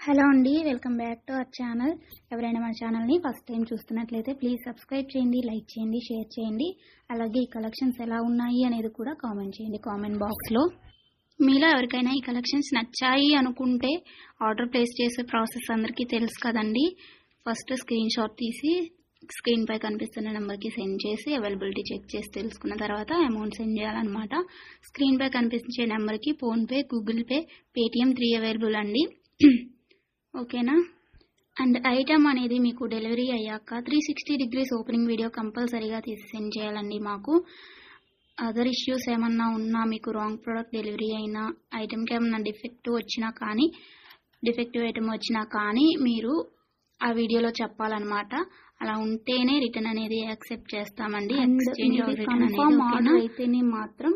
Hello అండి, welcome back to our channel. ఎవరైనా మన ఛానల్ని ఫస్ట్ టైం చూస్తున్నట్లయితే ప్లీజ్ సబ్స్క్రైబ్ చేయండి, లైక్ చేయండి, షేర్ చేయండి. అలాగే ఈ కలెక్షన్స్ ఎలా ఉన్నాయి అనేది కూడా కామెంట్ చేయండి కామెంట్ బాక్స్లో. మీలో ఎవరికైనా ఈ కలెక్షన్స్ నచ్చాయి అనుకుంటే ఆర్డర్ ప్లేస్ చేసే ప్రాసెస్ అందరికీ తెలుసు కదండి. ఫస్ట్ స్క్రీన్ షాట్ తీసి స్క్రీన్ పై కనిపిస్తున్న నెంబర్కి సెండ్ చేసి అవైలబిలిటీ చెక్ చేసి తెలుసుకున్న తర్వాత అమౌంట్ సెండ్ చేయాలన్నమాట. స్క్రీన్ పై కనిపించే నెంబర్కి PhonePe, Google pay, Paytm 3 available అండి. ఓకేనా. అండ్ ఐటమ్ అనేది మీకు డెలివరీ అయ్యాక 360 degrees ఓపెనింగ్ వీడియో కంపల్సరీగా తీసి సెండ్ చేయాలండి. మాకు అదర్ ఇష్యూస్ ఏమన్నా ఉన్నా, మీకు రాంగ్ ప్రోడక్ట్ డెలివరీ అయినా, ఐటమ్కి ఏమన్నా డిఫెక్టివ్ ఐటమ్ వచ్చినా కానీ మీరు ఆ వీడియోలో చెప్పాలన్నమాట. అలా ఉంటేనే రిటర్న్ అనేది యాక్సెప్ట్ చేస్తామండి. ఎక్స్చేంజ్ ఆర్డర్ అయితేనే మాత్రం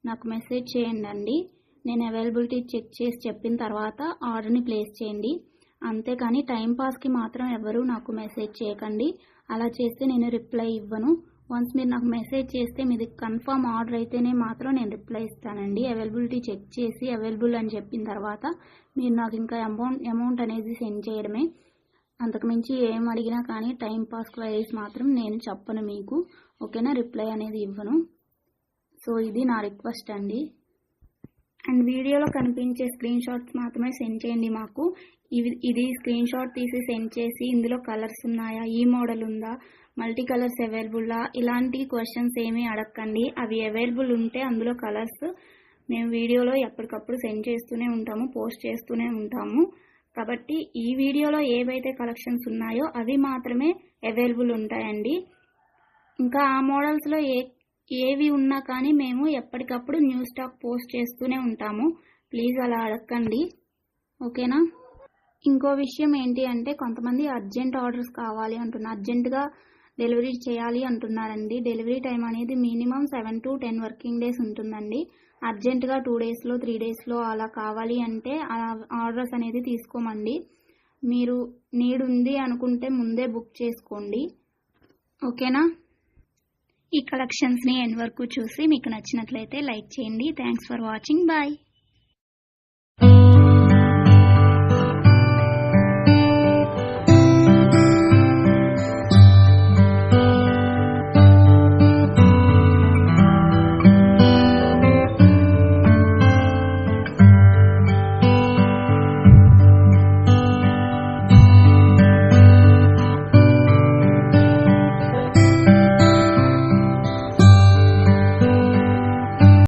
నాకు మెసేజ్ చేయండి. నేను అవైలబిలిటీ చెక్ చేసి చెప్పిన తర్వాత ఆర్డర్ని ప్లేస్ చేయండి. అంతేకాని టైంపాస్కి మాత్రం ఎవరు నాకు మెసేజ్ చేయకండి. అలా చేస్తే నేను రిప్లై ఇవ్వను. వన్స్ మీరు నాకు మెసేజ్ చేస్తే మీది కన్ఫర్మ్ ఆర్డర్ అయితేనే మాత్రం నేను రిప్లై ఇస్తానండి. అవైలబిలిటీ చెక్ చేసి అవైలబుల్ అని చెప్పిన తర్వాత మీరు నాకు ఇంకా అమౌంట్ అనేది సెండ్ చేయడమే. అంతకుమించి ఏం అడిగినా కానీ టైంపాస్ క్వైరీస్ మాత్రం నేను చెప్పను మీకు. ఓకేనా, రిప్లై అనేది ఇవ్వను. సో ఇది నా రిక్వెస్ట్ అండి. అండ్ వీడియోలో కనిపించే స్క్రీన్ షాట్స్ మాత్రమే సెండ్ చేయండి మాకు. ఇది స్క్రీన్ షాట్ తీసి సెండ్ చేసి ఇందులో కలర్స్ ఉన్నాయా, ఈ మోడల్ ఉందా, మల్టీ కలర్స్ అవైలబుల్లా, ఇలాంటి క్వశ్చన్స్ ఏమీ అడగండి. అవి అవైలబుల్ ఉంటే అందులో కలర్స్ మేము వీడియోలో ఎప్పటికప్పుడు సెండ్ చేస్తూనే ఉంటాము, పోస్ట్ చేస్తూనే ఉంటాము. కాబట్టి ఈ వీడియోలో ఏవైతే కలెక్షన్స్ ఉన్నాయో అవి మాత్రమే అవైలబుల్ ఉంటాయండి. ఇంకా ఆ మోడల్స్లో ఏవి ఉన్నా కానీ మేము ఎప్పటికప్పుడు న్యూ స్టాక్ పోస్ట్ చేస్తూనే ఉంటాము. ప్లీజ్ అలా అడగండి. ఓకేనా. ఇంకో విషయం ఏంటి అంటే, కొంతమంది అర్జెంట్ ఆర్డర్స్ కావాలి అంటున్నారు, అర్జెంటుగా డెలివరీ చేయాలి అంటున్నారండి. డెలివరీ టైం అనేది మినిమం 7 to 10 వర్కింగ్ డేస్ ఉంటుందండి. అర్జెంటుగా 2 daysలో 3 daysలో అలా కావాలి అంటే ఆర్డర్స్ అనేది తీసుకోమండి. మీరు నీడ్ ఉంది అనుకుంటే ముందే బుక్ చేసుకోండి. ఓకేనా. ఈ కలెక్షన్స్ని ఎండ్ వరకు చూసి మీకు నచ్చినట్లయితే లైక్ చేయండి. Thanks for watching. బాయ్.